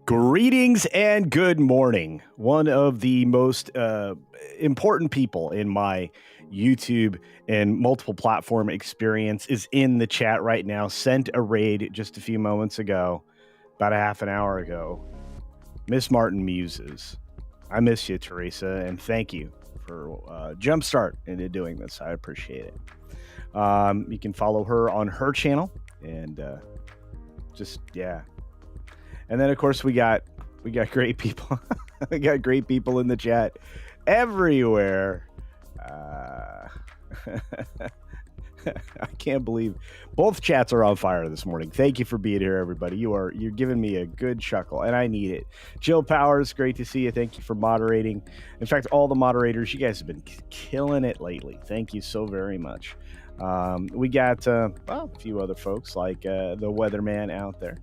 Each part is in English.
Greetings and good morning. One of the most important people in my YouTube and multiple platform experience is in the chat right now. Sent a raid just a few moments ago, about a half an hour ago. Miss Martin Muses. I miss you, Teresa, and thank you for jumpstart into doing this. I appreciate it. You can follow her on her channel and yeah. And then, of course, we got great people. We got great people in the chat everywhere. I can't believe both chats are on fire this morning. Thank you for being here, everybody. You're giving me a good chuckle, and I need it. Jill Powers, great to see you. Thank you for moderating. In fact, all the moderators, you guys have been killing it lately. Thank you so very much. We got a few other folks like the weatherman out there.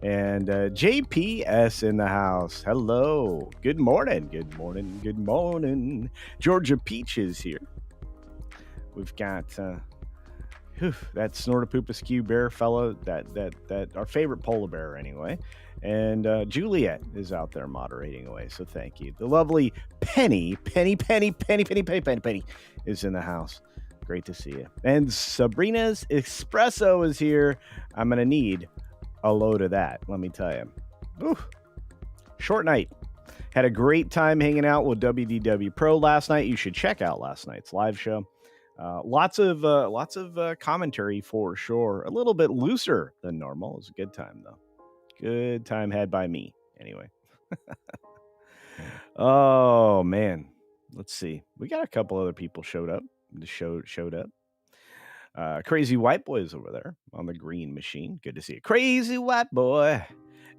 And JPS in the house. Hello. Good morning. Good morning. Good morning. Georgia Peach is here. We've got that Snortopoopa bear fellow, that our favorite polar bear anyway. And Juliet is out there moderating away. So thank you. The lovely Penny is in the house. Great to see you. And Sabrina's Espresso is here. I'm going to need a load of that, let me tell you. Oof. Short night. Had a great time hanging out with WDW Pro last night. You should check out last night's live show. Lots of commentary for sure. A little bit looser than normal. It was a good time though. Good time had by me anyway. Oh man, let's see. We got a couple other people showed up. Showed up. Crazy White Boy is over there on the green machine. Good to see you. Crazy White Boy.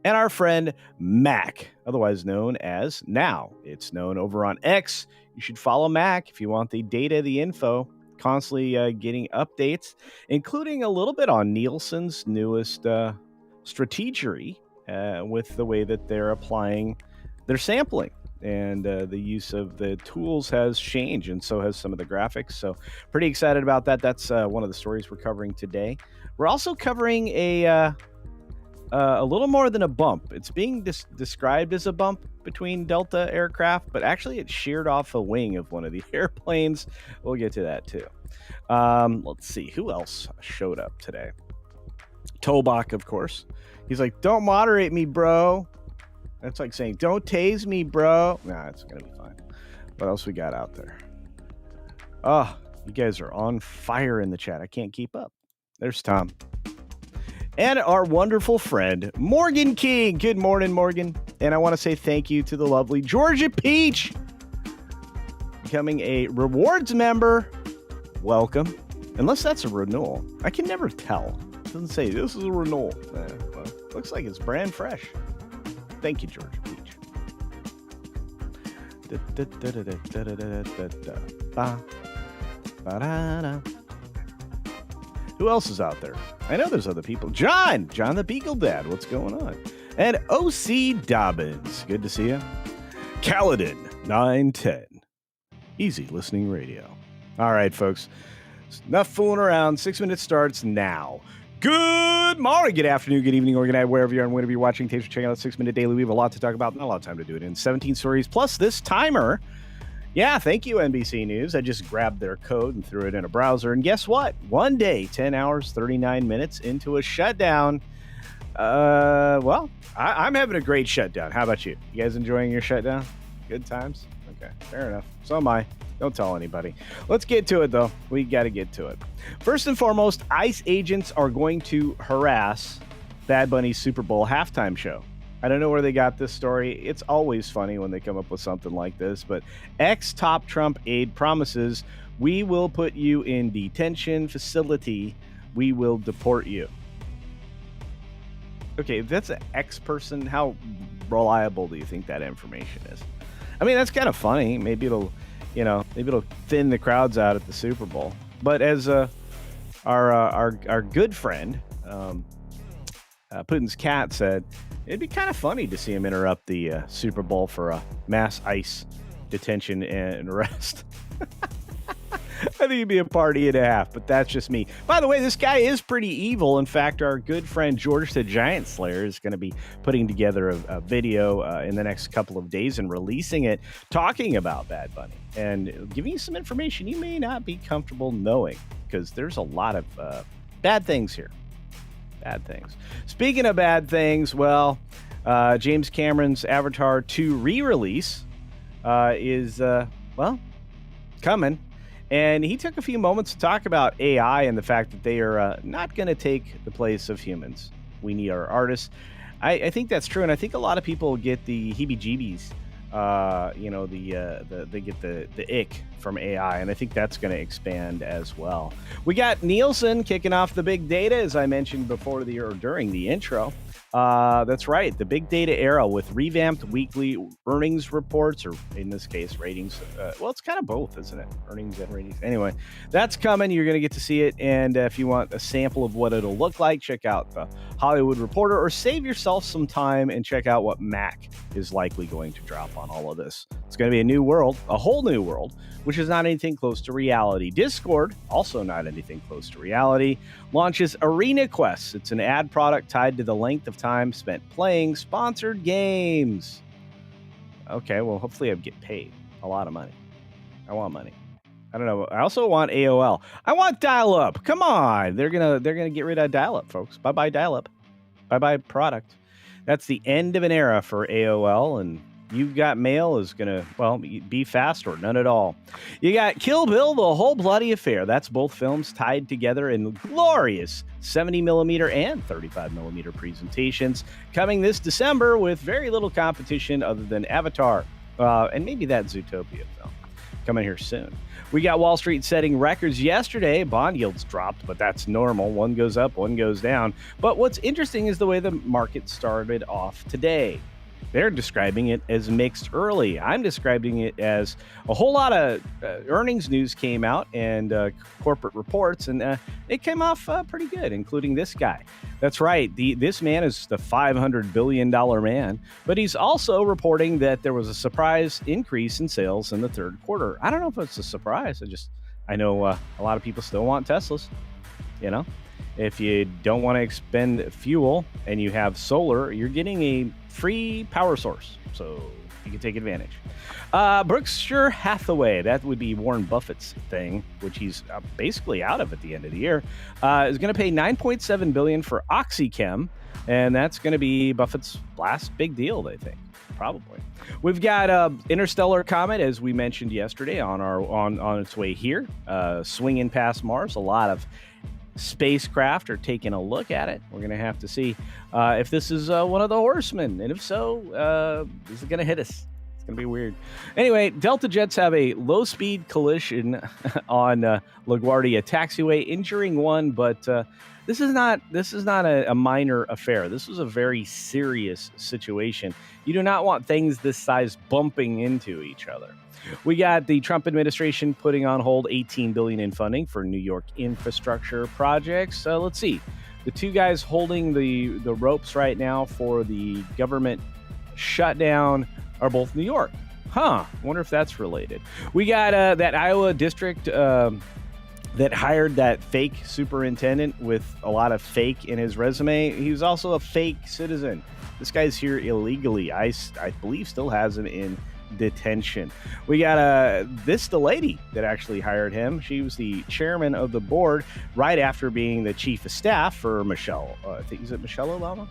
And our friend Mac, otherwise known as, now it's known over on X. You should follow Mac if you want the data, the info, constantly getting updates, including a little bit on Nielsen's newest strategery with the way that they're applying their sampling. And the use of the tools has changed, and so has some of the graphics. So pretty excited about that. That's one of the stories we're covering today. We're also covering a little more than a bump. It's being described as a bump between Delta aircraft, but actually it sheared off a wing of one of the airplanes. We'll get to that too. Let's see. Who else showed up today? Tobach, of course. He's like, don't moderate me, bro. That's like saying, don't tase me, bro. Nah, it's going to be fine. What else we got out there? Oh, you guys are on fire in the chat. I can't keep up. There's Tom. And our wonderful friend, Morgan King. Good morning, Morgan. And I want to say thank you to the lovely Georgia Peach. Becoming a rewards member. Welcome. Unless that's a renewal. I can never tell. It doesn't say this is a renewal. Well, looks like it's brand fresh. Thank you, Georgia Peach. Who else is out there? I know there's other people. John the Beagle Dad. What's going on? And O.C. Dobbins. Good to see you. Kaladin 910. Easy listening radio. All right, folks. Enough fooling around. 6 minutes starts now. Good morning, good afternoon, good evening, or good night, wherever you are and whenever you're watching. Thanks for checking out 6 Minute Daily. We have a lot to talk about. Not a lot of time to do it in. 17 stories plus this timer. Yeah, thank you, NBC News. I just grabbed their code and threw it in a browser. And guess what? One day, 10 hours, 39 minutes into a shutdown. I'm having a great shutdown. How about you? You guys enjoying your shutdown? Good times? Okay, fair enough. So am I. Don't tell anybody. Let's get to it, though. We got to get to it. First and foremost, ICE agents are going to harass Bad Bunny's Super Bowl halftime show. I don't know where they got this story. It's always funny when they come up with something like this, but ex-top Trump aide promises, we will put you in detention facility. We will deport you. Okay, if that's an ex-person, how reliable do you think that information is? I mean, that's kind of funny. Maybe it'll thin the crowds out at the Super Bowl. But as our good friend Putin's cat said, it'd be kind of funny to see him interrupt the Super Bowl for a mass ICE detention and arrest. I think it'd be a party and a half, but that's just me. By the way, this guy is pretty evil. In fact, our good friend George the Giant Slayer is going to be putting together a video in the next couple of days and releasing it, talking about Bad Bunny and giving you some information you may not be comfortable knowing, because there's a lot of bad things here. Bad things. Speaking of bad things, well, James Cameron's Avatar 2 re-release is, coming. And he took a few moments to talk about AI and the fact that they are not going to take the place of humans. We need our artists. I think that's true, and I think a lot of people get the heebie-jeebies. They get the ick from AI, and I think that's going to expand as well. We got Nielsen kicking off the big data, as I mentioned before during the intro. That's right, the big data era with revamped weekly earnings reports, or in this case, ratings. It's kind of both, isn't it? Earnings and ratings. Anyway, that's coming. You're going to get to see it. And if you want a sample of what it'll look like, check out the Hollywood Reporter, or save yourself some time and check out what Mac is likely going to drop on all of this. It's going to be a new world, a whole new world, which is not anything close to reality. Discord, also not anything close to reality, launches Arena Quest. It's an ad product tied to the length of time spent playing sponsored games. Okay, well, hopefully I get paid a lot of money. I want money. I don't know. I also want AOL. I want dial-up. Come on. They're gonna get rid of dial-up, folks. Bye-bye dial-up. Bye-bye product. That's the end of an era for AOL, and You've Got Mail is going to, be fast or none at all. You got Kill Bill, The Whole Bloody Affair. That's both films tied together in glorious 70mm and 35mm presentations, coming this December with very little competition other than Avatar, and maybe that Zootopia film coming here soon. We got Wall Street setting records yesterday. Bond yields dropped, but that's normal. One goes up, one goes down. But what's interesting is the way the market started off today. They're describing it as mixed early. I'm describing it as a whole lot of earnings news came out and corporate reports, and it came off pretty good, including this guy. That's right. This man is the $500 billion man, but he's also reporting that there was a surprise increase in sales in the third quarter. I don't know if it's a surprise. I know a lot of people still want Teslas, you know. If you don't want to expend fuel and you have solar, you're getting a free power source, so you can take advantage. Berkshire Hathaway, that would be Warren Buffett's thing, which he's basically out of at the end of the year, is going to pay $9.7 billion for OxyChem, and that's going to be Buffett's last big deal, they think. Probably. We've got Interstellar Comet, as we mentioned yesterday, on its way here, swinging past Mars. A lot of spacecraft are taking a look at it. We're going to have to see if this is one of the Horsemen, and if so, is it going to hit us? It's going to be weird. Anyway, Delta Jets have a low-speed collision on LaGuardia Taxiway, injuring one, but this is not a minor affair. This was a very serious situation. You do not want things this size bumping into each other. We got the Trump administration putting on hold $18 billion in funding for New York infrastructure projects. Let's see. The two guys holding the ropes right now for the government shutdown are both New York. Wonder if that's related. We got that Iowa district that hired that fake superintendent with a lot of fake in his resume. He was also a fake citizen. This guy's here illegally. I believe still has him in detention. We got the lady that actually hired him. She was the chairman of the board right after being the chief of staff for Michelle. I think, is it Michelle Obama?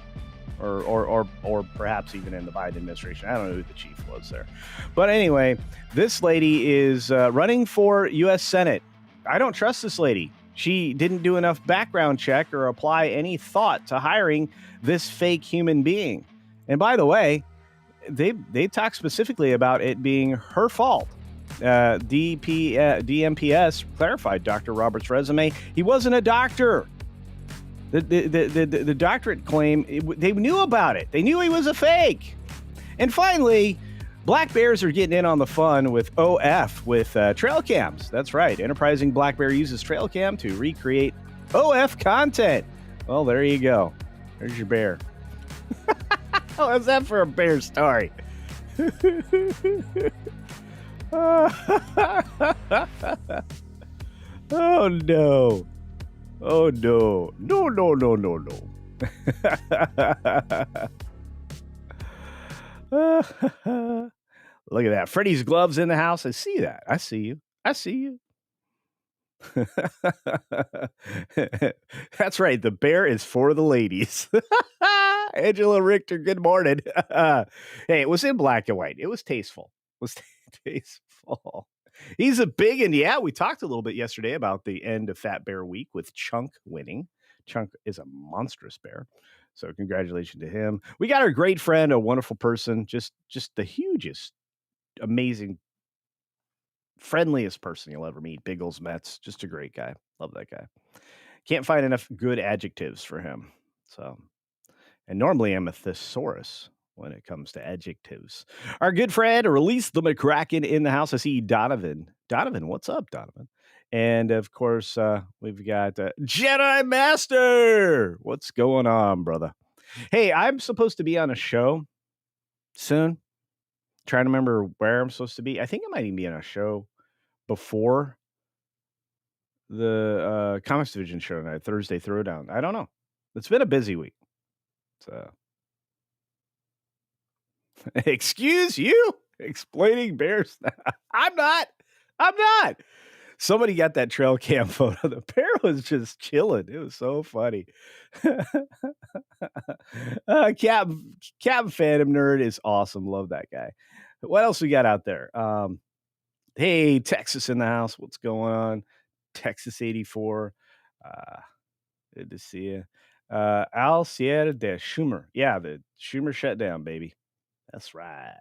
Or perhaps even in the Biden administration. I don't know who the chief was there. But anyway, this lady is running for U.S. Senate. I don't trust this lady. She didn't do enough background check or apply any thought to hiring this fake human being. And by the way, they talk specifically about it being her fault. DMPS clarified Dr. Roberts' resume. He wasn't a doctor. The doctorate claim, they knew about it. They knew he was a fake. And finally, Black Bears are getting in on the fun with OF with trail cams. That's right. Enterprising Black Bear uses trail cam to recreate OF content. Well, there you go. There's your bear. How's that for a bear story? Oh no. Oh no. No, no, no, no, no. Look at that. Freddy's gloves in the house. I see that. I see you. I see you. That's right. The bear is for the ladies. Angela Richter, good morning. Hey, it was in black and white. It was tasteful. It was tasteful. He's a big, and yeah, we talked a little bit yesterday about the end of Fat Bear Week with Chunk winning. Chunk is a monstrous bear. So congratulations to him. We got our great friend, a wonderful person, just the hugest, amazing, friendliest person you'll ever meet. Biggles Metz, just a great guy. Love that guy. Can't find enough good adjectives for him. So, and normally I'm a thesaurus when it comes to adjectives. Our good friend, Release the McCracken in the house. I see Donovan. Donovan, what's up, Donovan? And of course, we've got Jedi Master. What's going on, brother? Hey, I'm supposed to be on a show soon. Trying to remember where I'm supposed to be. I think I might even be on a show before the Comics Division show tonight, Thursday Throwdown. I don't know. It's been a busy week. So, excuse you explaining bears. I'm not. I'm not. Somebody got that trail cam photo. The bear was just chilling. It was so funny. Captain Phantom Nerd is awesome. Love that guy. What else we got out there? Hey, Texas in the house. What's going on? Texas 84. Good to see you. Al Sierra de Schumer. Yeah, the Schumer shutdown, baby. That's right.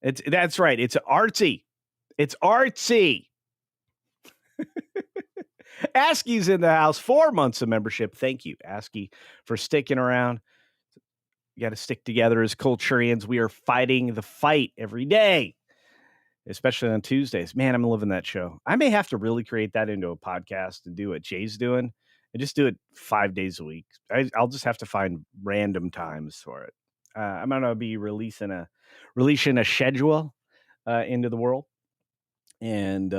That's right. It's artsy. It's artsy. ASCII's in the house. 4 months of membership. Thank you, ASCII, for sticking around. You got to stick together as Culturians. We are fighting the fight every day, especially on Tuesdays. Man, I'm loving that show. I may have to really create that into a podcast and do what Jay's doing and just do it 5 days a week. I'll just have to find random times for it. I'm going to be releasing a schedule into the world. And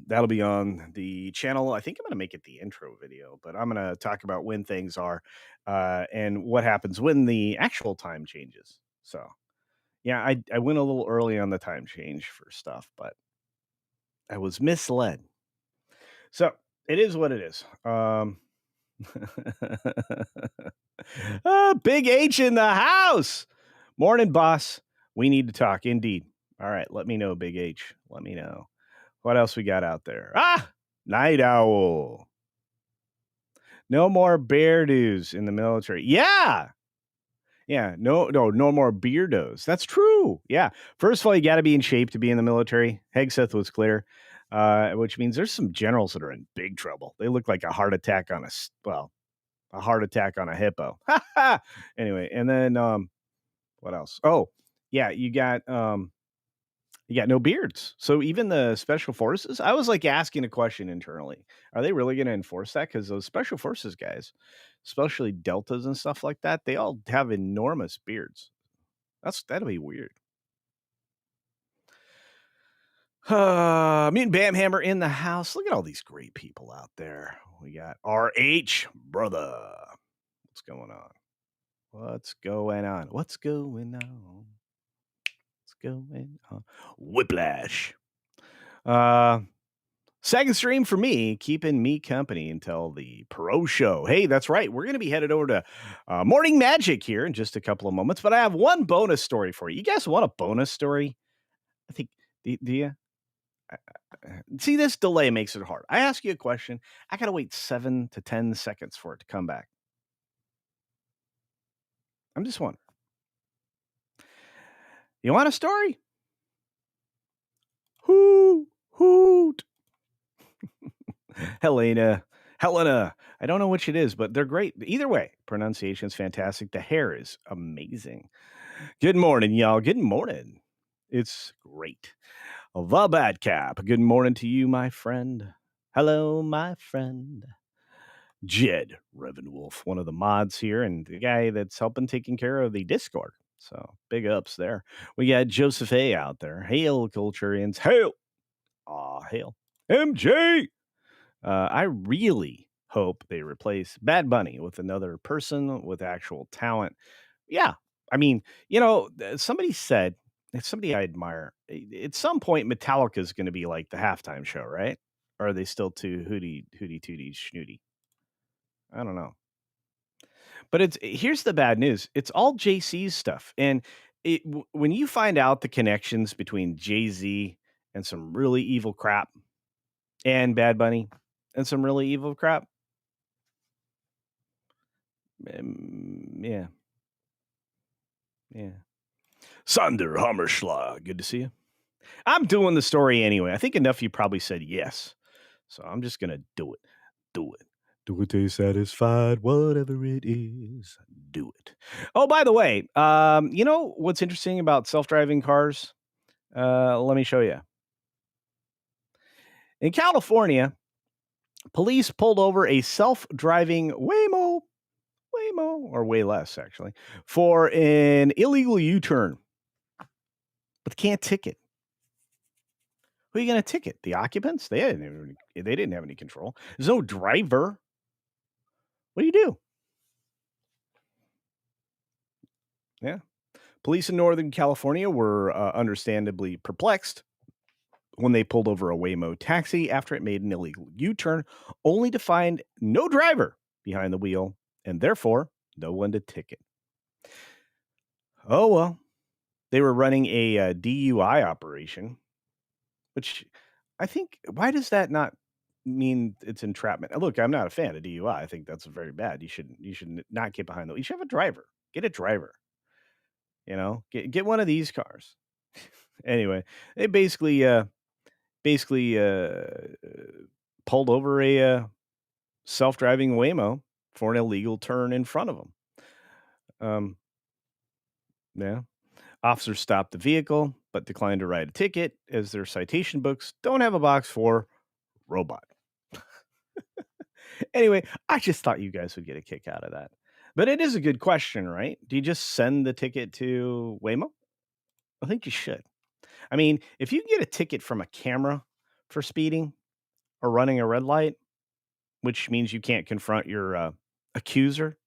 that'll be on the channel. I think I'm going to make it the intro video, but I'm going to talk about when things are and what happens when the actual time changes. So, yeah, I went a little early on the time change for stuff, but I was misled. So, it is what it is. Big H in the house. Morning, boss. We need to talk. Indeed. All right. Let me know, Big H. Let me know. What else we got out there? Night Owl. No more bear dues in the military. Yeah. Yeah. No more beardos. That's true. Yeah. First of all, you got to be in shape to be in the military. Hegseth was clear, which means there's some generals that are in big trouble. They look like a heart attack on a heart attack on a hippo. Anyway, and then what else? Oh, yeah, you got no beards. So even the special forces, I was like asking a question internally. Are they really going to enforce that? Because those special forces guys, especially deltas and stuff like that, they all have enormous beards. That'll be weird. Me and Bamhammer in the house. Look at all these great people out there. We got RH, brother. What's going on? What's going on? What's going on? What's going on? Whiplash. Second stream for me, keeping me company until the Pro Show. Hey, that's right. We're going to be headed over to Morning Magic here in just a couple of moments, but I have one bonus story for you. You guys want a bonus story? I think, do you? See, this delay makes it hard. I ask you a question. I got to wait 7 to 10 seconds for it to come back. I'm just wondering. You want a story? Hoot. Helena. I don't know which it is, but they're great. Either way, pronunciation's fantastic. The hair is amazing. Good morning, y'all. Good morning. It's great. The Bad Cap. Good morning to you, my friend. Hello, my friend. Jed Revenwolf, one of the mods here, and the guy that's helping taking care of the Discord. So big ups there. We got Joseph A out there. Hail, Culturians. Hail. Aw, hell. MJ! I really hope they replace Bad Bunny with another person with actual talent. Yeah. I mean, somebody said, it's somebody I admire. At some point, Metallica is going to be like the halftime show, right? Or are they still too hooty tooty snooty? I don't know. But here's the bad news. It's all JC's stuff. And when you find out the connections between Jay-Z and some really evil crap and Bad Bunny and some really evil crap, yeah, yeah. Sander Hammerschlag, good to see you. I'm doing the story anyway. I think enough of you probably said yes. So I'm just going to do it. Do it. Do it till you're satisfied, whatever it is. Do it. Oh, by the way, you know what's interesting about self-driving cars? Let me show you. In California, police pulled over a self-driving Waymo, or way less actually, for an illegal U-turn, but they can't ticket. Who are you going to ticket? The occupants? They didn't have any control. There's no driver. What do you do? Yeah. Police in Northern California were understandably perplexed when they pulled over a Waymo taxi after it made an illegal U-turn, only to find no driver behind the wheel and therefore no one to ticket. Oh, well, they were running a DUI operation, which I think, why does that not mean it's entrapment? Look, I'm not a fan of DUI. I think that's very bad. You should not get behind the wheel. You should have a driver. Get a driver. Get one of these cars. Anyway, they basically pulled over a self-driving Waymo for an illegal turn in front of them. Yeah. Officers stopped the vehicle, but declined to write a ticket as their citation books don't have a box for robot. Anyway, I just thought you guys would get a kick out of that. But it is a good question, right? Do you just send the ticket to Waymo? I think you should. I mean, if you can get a ticket from a camera for speeding or running a red light, which means you can't confront your accuser,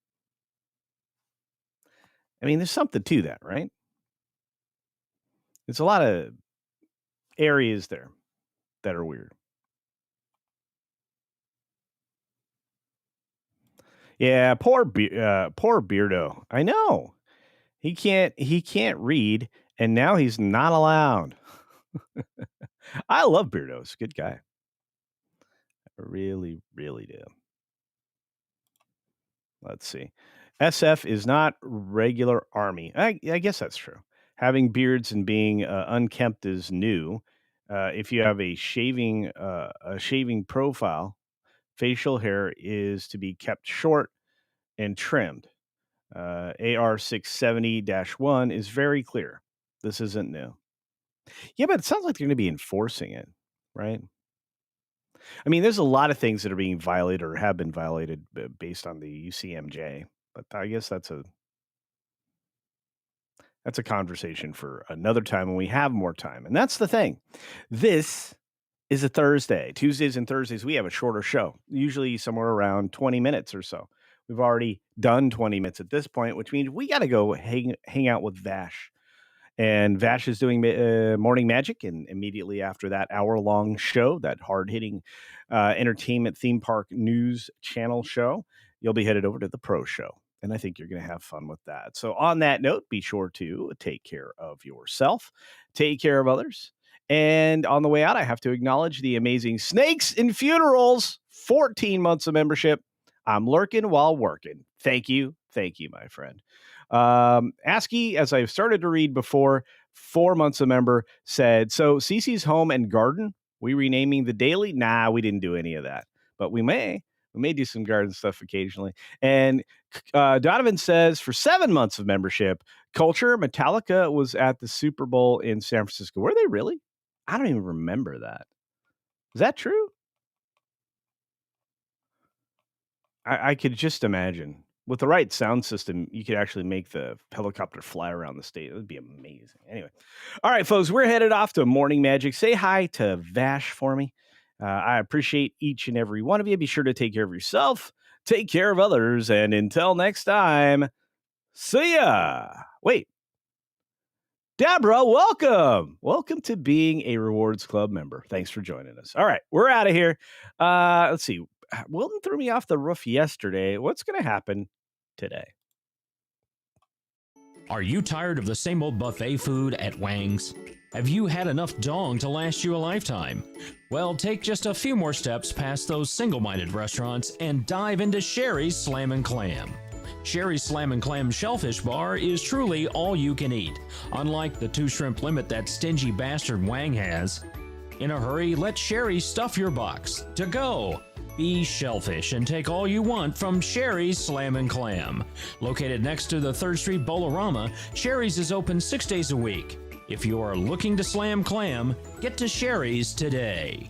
I mean, there's something to that, right? There's a lot of areas there that are weird. Yeah, poor Beardo. I know. He can't read, and now he's not allowed. I love Beardo. He's a good guy. I really, really do. Let's see. SF is not regular army. I guess that's true. Having beards and being unkempt is new. If you have a shaving profile, facial hair is to be kept short and trimmed. AR 670-1 is very clear. This isn't new. Yeah, but it sounds like they're going to be enforcing it, right? I mean, there's a lot of things that are being violated or have been violated based on the UCMJ, but I guess that's a conversation for another time when we have more time. And that's the thing. This is a Thursday. Tuesdays and Thursdays, we have a shorter show, usually somewhere around 20 minutes or so. We've already done 20 minutes at this point, which means we got to go hang out with Vash. And Vash is doing Morning Magic, and immediately after that hour-long show, that hard-hitting entertainment theme park news channel show, you'll be headed over to the Pro Show. And I think you're going to have fun with that. So on that note, be sure to take care of yourself, take care of others. And on the way out, I have to acknowledge the amazing Snakes and Funerals, 14 months of membership. I'm lurking while working. Thank you, my friend. ASCII, as I've started to read before, 4 months a member, said, so Cece's Home and Garden, we renaming the daily? Nah, we didn't do any of that, but we may do some garden stuff occasionally. And Donovan says, for 7 months of membership, Culture, Metallica was at the Super Bowl in San Francisco. Were they really? I don't even remember that. Is that true? I could just imagine with the right sound system, you could actually make the helicopter fly around the state. It would be amazing. Anyway, all right, folks, we're headed off to Morning Magic. Say hi to Vash for me. I appreciate each and every one of you. Be sure to take care of yourself, take care of others, and until next time, see ya. Wait, Deborah, welcome. Welcome to being a Rewards Club member. Thanks for joining us. All right, we're out of here. Let's see. Wilton threw me off the roof yesterday. What's going to happen today? Are you tired of the same old buffet food at Wang's? Have you had enough dong to last you a lifetime? Well, take just a few more steps past those single-minded restaurants and dive into Sherry's Slam & Clam. Sherry's Slam & Clam Shellfish Bar is truly all you can eat, unlike the 2 shrimp limit that stingy bastard Wang has. In a hurry, let Sherry stuff your box. To go! Be shellfish and take all you want from Sherry's Slam & Clam. Located next to the 3rd Street Bolorama, Sherry's is open 6 days a week. If you are looking to slam clam, get to Sherry's today.